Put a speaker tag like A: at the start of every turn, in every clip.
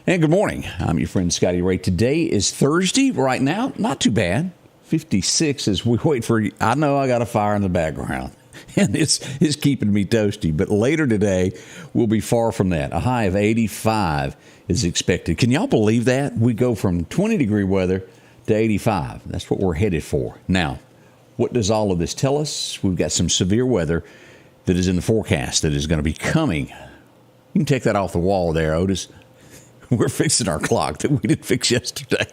A: And good morning. I'm your friend Scotty Ray. Today is Thursday. Right now, not too bad. 56 as we wait for, I know I got a fire in the background, and it's keeping me toasty. But later today, we'll be far from that. A high of 85 is expected. Can y'all believe that? We go from 20-degree weather to 85. That's what we're headed for. Now, what does all of this tell us? We've got some severe weather that is in the forecast that is going to be coming. You can take that off the wall there, Otis. We're fixing our clock that we didn't fix yesterday.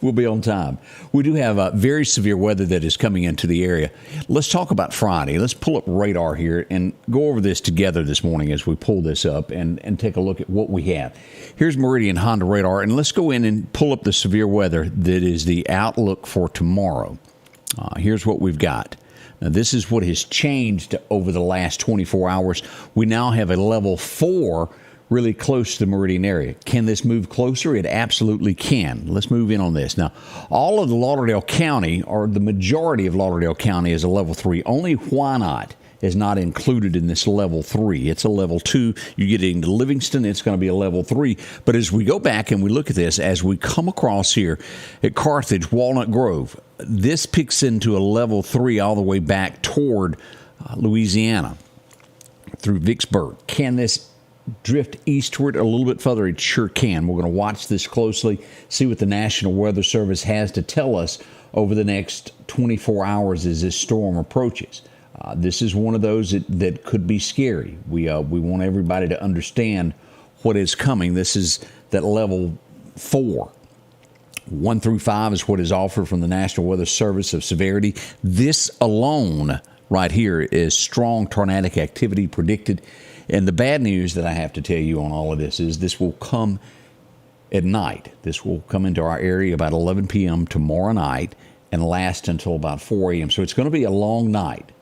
A: We'll be on time. We do have very severe weather that is coming into the area. Let's talk about Friday. Let's pull up radar here and go over this together this morning as we pull this up and take a look at what we have. Here's Meridian Honda radar, and let's go in and pull up the severe weather that is the outlook for tomorrow. Here's what we've got. Now, this is what has changed over the last 24 hours. We now have a level 4 really close to the Meridian area. Can this move closer? It absolutely can. Let's move in on this. Now, all of the Lauderdale County, or the majority of Lauderdale County, is a level 3. Only Wyandotte is not included in this level 3. It's a level 2. You get into Livingston, it's going to be a level 3. But as we go back and we look at this, as we come across here at Carthage, Walnut Grove, this picks into a level 3 all the way back toward Louisiana through Vicksburg. Can this drift eastward a little bit further? It sure can. We're going to watch this closely, see what the National Weather Service has to tell us over the next 24 hours as this storm approaches. This is one of those that could be scary. We want everybody to understand what is coming. This is that level 4. 1 through 5 is what is offered from the National Weather Service of severity. This alone right here is strong tornadic activity predicted. And the bad news that I have to tell you on all of this is this will come at night. This will come into our area about 11 p.m. tomorrow night and last until about 4 a.m. So it's going to be a long night.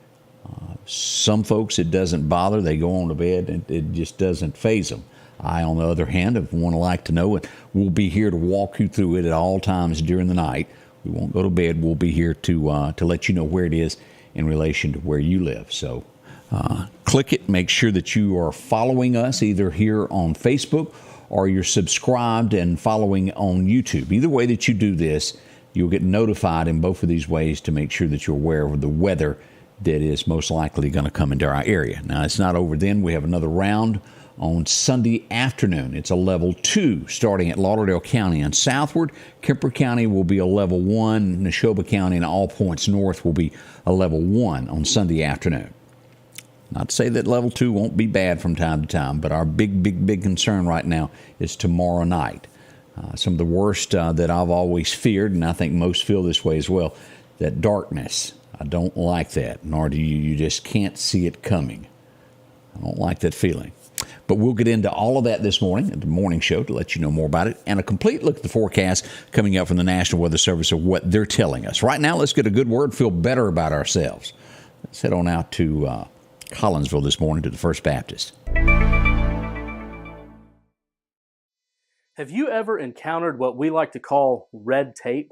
A: Some folks, it doesn't bother. They go on to bed and it just doesn't faze them. I, on the other hand, if want to like to know it, we'll be here to walk you through it at all times during the night. We won't go to bed. We'll be here to let you know where it is in relation to where you live. So click it. Make sure that you are following us either here on Facebook or you're subscribed and following on YouTube. Either way that you do this, you'll get notified in both of these ways to make sure that you're aware of the weather that is most likely going to come into our area. Now, it's not over then. We have another round on Sunday afternoon. It's a level 2 starting at Lauderdale County and southward. Kemper County will be a level 1. Neshoba County and all points north will be a level 1 on Sunday afternoon. Not to say that level 2 won't be bad from time to time, but our big concern right now is tomorrow night. Some of the worst that I've always feared, and I think most feel this way as well, that darkness. I don't like that, nor do you. You just can't see it coming. I don't like that feeling. But we'll get into all of that this morning at the morning show to let you know more about it, and a complete look at the forecast coming up from the National Weather Service of what they're telling us. Right now, let's get a good word, feel better about ourselves. Let's head on out to Collinsville this morning to the First Baptist.
B: Have you ever encountered what we like to call red tape?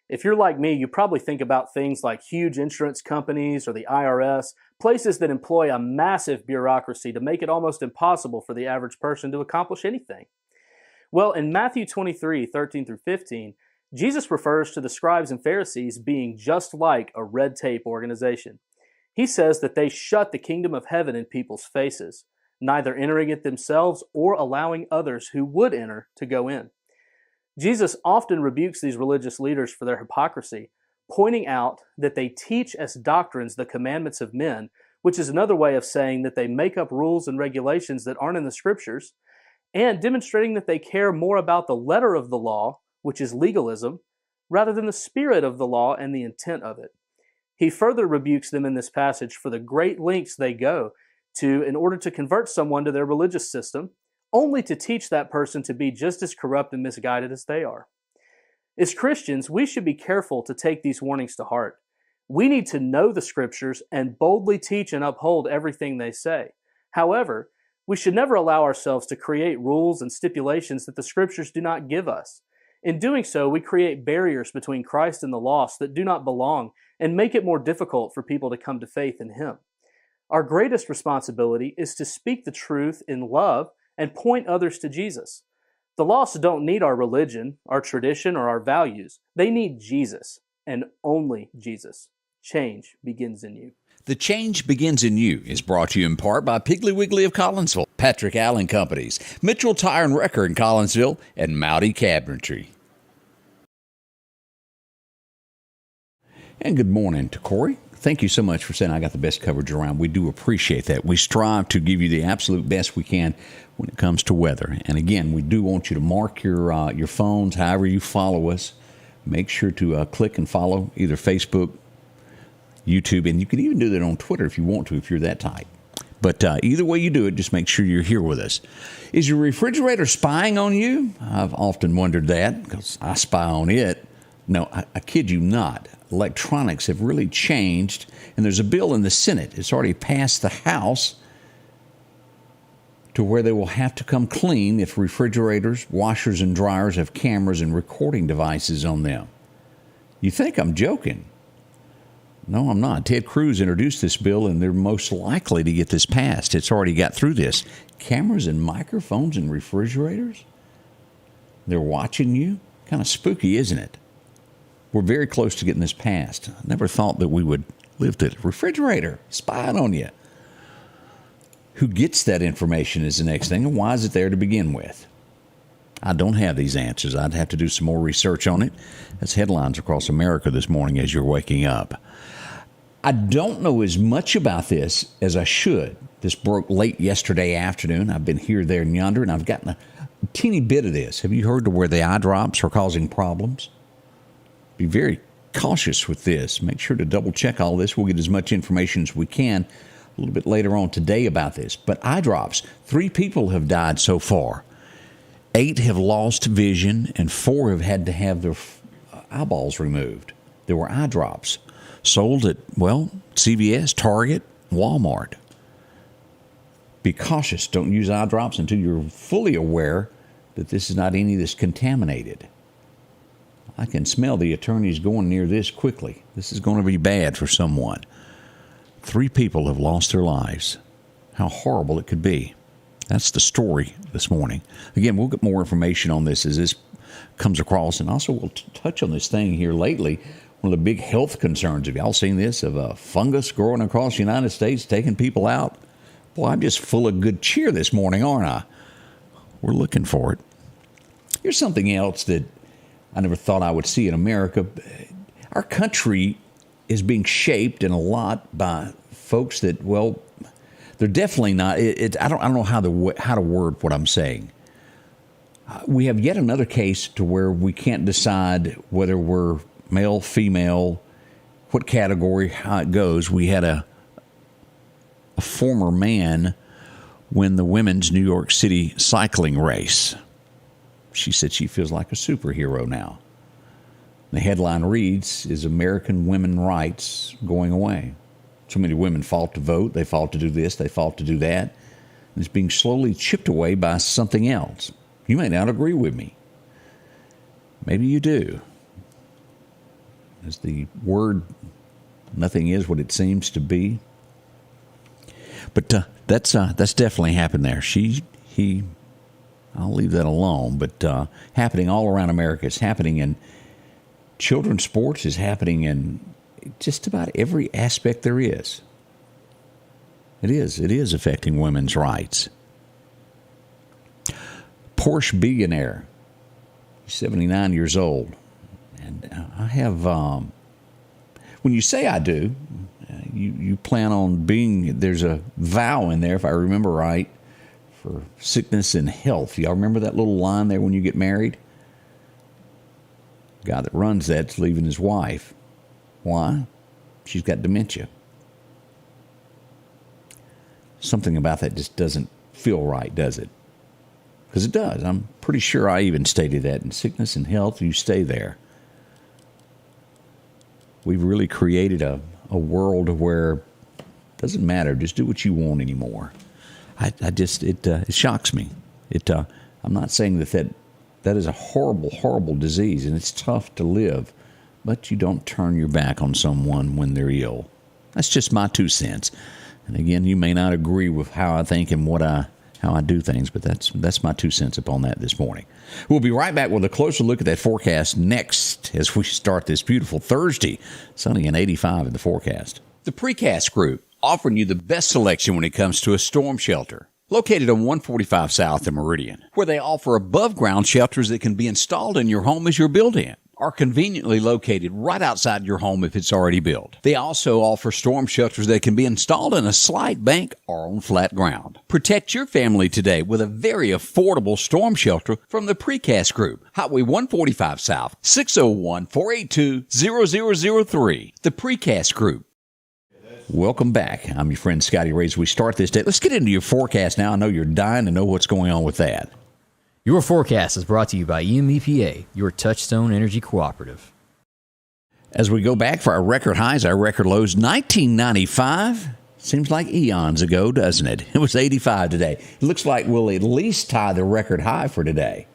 B: If you're like me, you probably think about things like huge insurance companies or the IRS, places that employ a massive bureaucracy to make it almost impossible for the average person to accomplish anything. Well, in Matthew 23, 13 through 15, Jesus refers to the scribes and Pharisees being just like a red tape organization. He says that they shut the kingdom of heaven in people's faces, neither entering it themselves or allowing others who would enter to go in. Jesus often rebukes these religious leaders for their hypocrisy, pointing out that they teach as doctrines the commandments of men, which is another way of saying that they make up rules and regulations that aren't in the scriptures, and demonstrating that they care more about the letter of the law, which is legalism, rather than the spirit of the law and the intent of it. He further rebukes them in this passage for the great lengths they go to in order to convert someone to their religious system, only to teach that person to be just as corrupt and misguided as they are. As Christians, we should be careful to take these warnings to heart. We need to know the scriptures and boldly teach and uphold everything they say. However, we should never allow ourselves to create rules and stipulations that the scriptures do not give us. In doing so, we create barriers between Christ and the lost that do not belong and make it more difficult for people to come to faith in Him. Our greatest responsibility is to speak the truth in love and point others to Jesus. The lost don't need our religion, our tradition, or our values. They need Jesus, and only Jesus. Change begins in you.
A: The Change Begins in You is brought to you in part by Piggly Wiggly of Collinsville, Patrick Allen Companies, Mitchell Tire and Wrecker in Collinsville, and Mowdy Cabinetry. And good morning to Corey. Thank you so much for saying I got the best coverage around. We do appreciate that. We strive to give you the absolute best we can when it comes to weather. And again, we do want you to mark your phones, however you follow us. Make sure to click and follow either Facebook, YouTube, and you can even do that on Twitter if you want to, if you're that type. But either way you do it, just make sure you're here with us. Is your refrigerator spying on you? I've often wondered that because I spy on it. No, I kid you not. Electronics have really changed, and there's a bill in the Senate. It's already passed the House to where they will have to come clean if refrigerators, washers, and dryers have cameras and recording devices on them. You think I'm joking? No, I'm not. Ted Cruz introduced this bill, and they're most likely to get this passed. It's already got through this. Cameras and microphones in refrigerators? They're watching you? Kind of spooky, isn't it? We're very close to getting this passed. I never thought that we would live to the refrigerator spying on you. Who gets that information is the next thing, and why is it there to begin with? I don't have these answers. I'd have to do some more research on it. That's headlines across America this morning as you're waking up. I don't know as much about this as I should. This broke late yesterday afternoon. I've been here, there, and yonder, and I've gotten a teeny bit of this. Have you heard to where the eye drops are causing problems? Be very cautious with this. Make sure to double check all this. We'll get as much information as we can a little bit later on today about this. But eye drops, 3 people have died so far. 8 have lost vision, and 4 have had to have their eyeballs removed. There were eye drops sold at, CVS, Target, Walmart. Be cautious. Don't use eye drops until you're fully aware that this is not any of this contaminated. I can smell the attorneys going near this quickly. This is going to be bad for someone. 3 people have lost their lives. How horrible it could be. That's the story this morning. Again, we'll get more information on this as this comes across, and also we'll touch on this thing here lately. One of the big health concerns, have y'all seen this, of a fungus growing across the United States, taking people out? Boy, I'm just full of good cheer this morning, aren't I? We're looking for it. Here's something else that I never thought I would see in America. Our country is being shaped in a lot by folks that, they're definitely not. I don't know how to word what I'm saying. We have yet another case to where we can't decide whether we're male, female, what category, how it goes. We had a former man win the women's New York City cycling race. She said she feels like a superhero now. The headline reads, "Is American women rights going away?" So many women fought to vote. They fought to do this. They fought to do that. And it's being slowly chipped away by something else. You may not agree with me. Maybe you do. As the word, nothing is what it seems to be. But that's definitely happened there. I'll leave that alone. But happening all around America. It's happening in children's sports. It's happening in just about every aspect there is. It is affecting women's rights. Porsche billionaire, 79 years old. And I have, when you say I do, you plan on being, there's a vow in there, if I remember right, for sickness and health. Y'all remember that little line there when you get married? The guy that runs that's leaving his wife. Why? She's got dementia. Something about that just doesn't feel right, does it? Because it does. I'm pretty sure I even stated that. In sickness and health, you stay there. We've really created a world where it doesn't matter. Just do what you want anymore. It shocks me. I'm not saying that is a horrible, horrible disease, and it's tough to live. But you don't turn your back on someone when they're ill. That's just my 2 cents. And again, you may not agree with how I think and what I how I do things, but that's my 2 cents upon that this morning. We'll be right back with a closer look at that forecast next as we start this beautiful Thursday. Sunny and 85 in the forecast. The Precast Group, offering you the best selection when it comes to a storm shelter. Located on 145 South in Meridian, where they offer above-ground shelters that can be installed in your home as you're built-in, are conveniently located right outside your home if it's already built. They also offer storm shelters that can be installed in a slight bank or on flat ground. Protect your family today with a very affordable storm shelter from the Precast Group. Highway 145 South, 601-482-0003. The Precast Group. Welcome back. I'm your friend Scotty Ray. As we start this day, let's get into your forecast now. I know you're dying to know what's going on with that.
C: Your forecast is brought to you by EMEPA, your Touchstone Energy Cooperative.
A: As we go back for our record highs, our record lows, 1995. Seems like eons ago, doesn't it? It was 85 today. It looks like we'll at least tie the record high for today.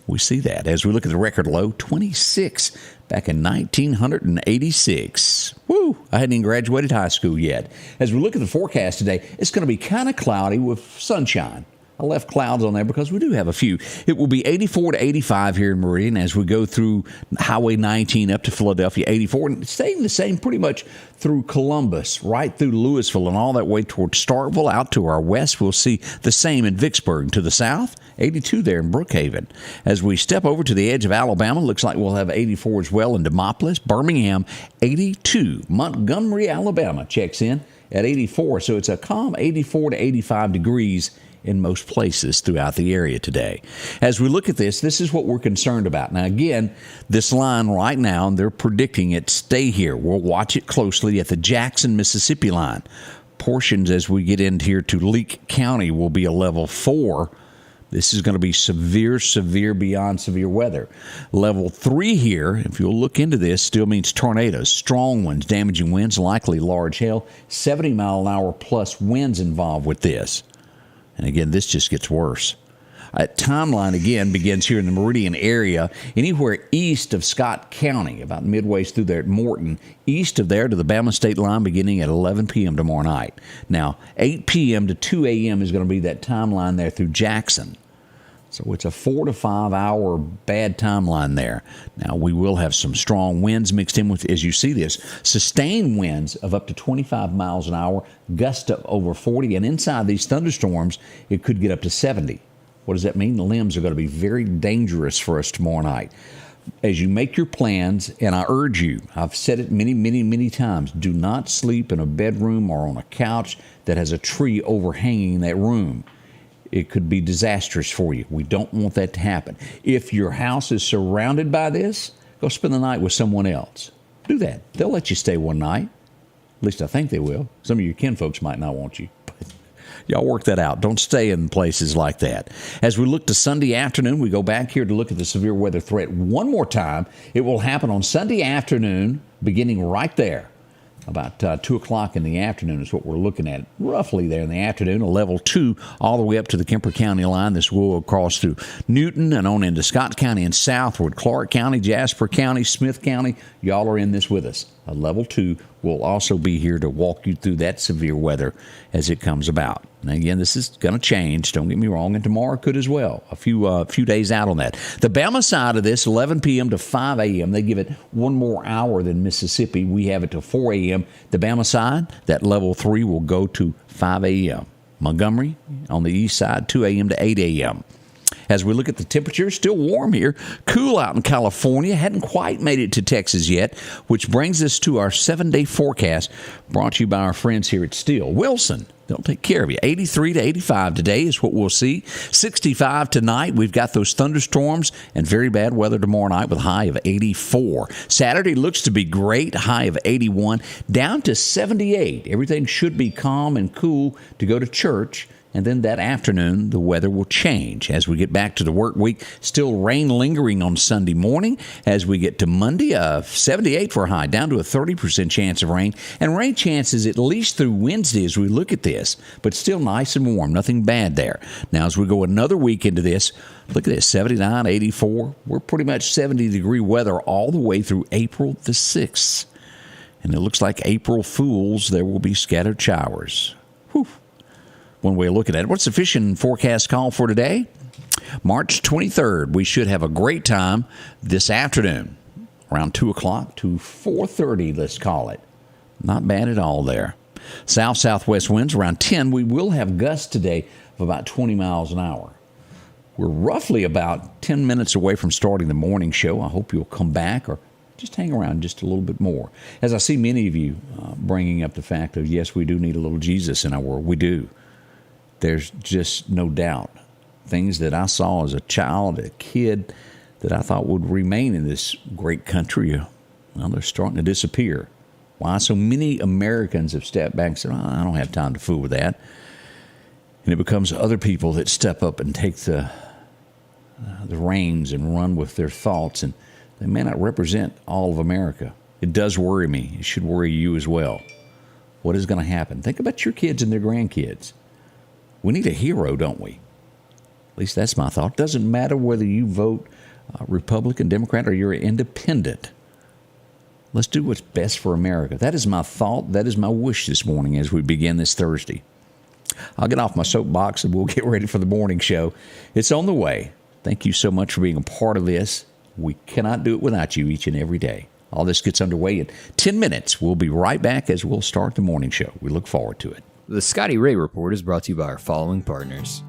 A: We see that. As we look at the record low, 26 back in 1986. Woo! I hadn't even graduated high school yet. As we look at the forecast today, it's going to be kind of cloudy with sunshine. I left clouds on there because we do have a few. It will be 84 to 85 here in Meridian as we go through Highway 19 up to Philadelphia, 84, and staying the same pretty much through Columbus, right through Louisville, and all that way towards Starkville. Out to our west, we'll see the same in Vicksburg. To the south, 82 there in Brookhaven. As we step over to the edge of Alabama, looks like we'll have 84 as well in Demopolis. Birmingham, 82. Montgomery, Alabama checks in at 84. So it's a calm 84 to 85 degrees in most places throughout the area today. As we look at this is what we're concerned about. Now, again, this line right now, they're predicting it stay here. We'll watch it closely at the Jackson, Mississippi line. Portions as we get in here to Leake County will be a level 4. This is going to be severe beyond severe weather. Level 3 here, if you'll look into this, still means tornadoes, strong winds, damaging winds, likely large hail, 70-mile-an-hour plus winds involved with this. And again, this just gets worse. Timeline, again, begins here in the Meridian area, anywhere east of Scott County, about midway through there at Morton, east of there to the Bama state line beginning at 11 p.m. tomorrow night. Now, 8 p.m. to 2 a.m. is going to be that timeline there through Jackson. So it's a 4 to 5 hour bad timeline there. Now, we will have some strong winds mixed in with, as you see this, sustained winds of up to 25 miles an hour, gusts of over 40, and inside these thunderstorms, it could get up to 70. What does that mean? The limbs are going to be very dangerous for us tomorrow night. As you make your plans, and I urge you, I've said it many times, do not sleep in a bedroom or on a couch that has a tree overhanging that room. It could be disastrous for you. We don't want that to happen. If your house is surrounded by this, go spend the night with someone else. Do that. They'll let you stay one night. At least I think they will. Some of your kinfolks might not want you. But y'all work that out. Don't stay in places like that. As we look to Sunday afternoon, we go back here to look at the severe weather threat one more time. It will happen on Sunday afternoon, beginning right there. About 2 o'clock in the afternoon is what we're looking at, roughly there in the afternoon, a level 2 all the way up to the Kemper County line. This will across through Newton and on into Scott County and southward, Clark County, Jasper County, Smith County. Y'all are in this with us. A level 2 will also be here to walk you through that severe weather as it comes about. Now, again, this is going to change. Don't get me wrong, and tomorrow could as well. A few days out on that. The Bama side of this, 11 p.m. to 5 a.m. They give it one more hour than Mississippi. We have it to 4 a.m. The Bama side, that level 3 will go to 5 a.m. Montgomery on the east side, 2 a.m. to 8 a.m. As we look at the temperatures, still warm here. Cool out in California. Hadn't quite made it to Texas yet, which brings us to our 7-day forecast brought to you by our friends here at Steel. Wilson, they'll take care of you. 83 to 85 today is what we'll see. 65 tonight. We've got those thunderstorms and very bad weather tomorrow night with a high of 84. Saturday looks to be great. High of 81. Down to 78. Everything should be calm and cool to go to church. And then that afternoon, the weather will change. As we get back to the work week, still rain lingering on Sunday morning. As we get to Monday, 78 for a high, down to a 30% chance of rain. And rain chances at least through Wednesday as we look at this. But still nice and warm, nothing bad there. Now, as we go another week into this, look at this, 79, 84. We're pretty much 70-degree weather all the way through April the 6th. And it looks like April Fools, there will be scattered showers. Whew. one way of looking at it. What's the fishing forecast call for today? March 23rd. We should have a great time this afternoon, around 2 o'clock to 4:30, let's call it. Not bad at all there. South-southwest winds around 10. We will have gusts today of about 20 miles an hour. We're roughly about 10 minutes away from starting the morning show. I hope you'll come back or just hang around just a little bit more. As I see many of you bringing up the fact of, yes, we do need a little Jesus in our world. We do. There's just no doubt. Things that I saw as a child, a kid, that I thought would remain in this great country, well, they're starting to disappear. Why? So many Americans have stepped back and said, I don't have time to fool with that. And it becomes other people that step up and take the reins and run with their thoughts, and they may not represent all of America. It does worry me. It should worry you as well. What is going to happen? Think about your kids and their grandkids. We need a hero, don't we? At least that's my thought. It doesn't matter whether you vote Republican, Democrat, or you're independent. Let's do what's best for America. That is my thought. That is my wish this morning as we begin this Thursday. I'll get off my soapbox and we'll get ready for the morning show. It's on the way. Thank you so much for being a part of this. We cannot do it without you each and every day. All this gets underway in 10 minutes. We'll be right back as we'll start the morning show. We look forward to it.
C: The Scotty Ray Report is brought to you by our following partners: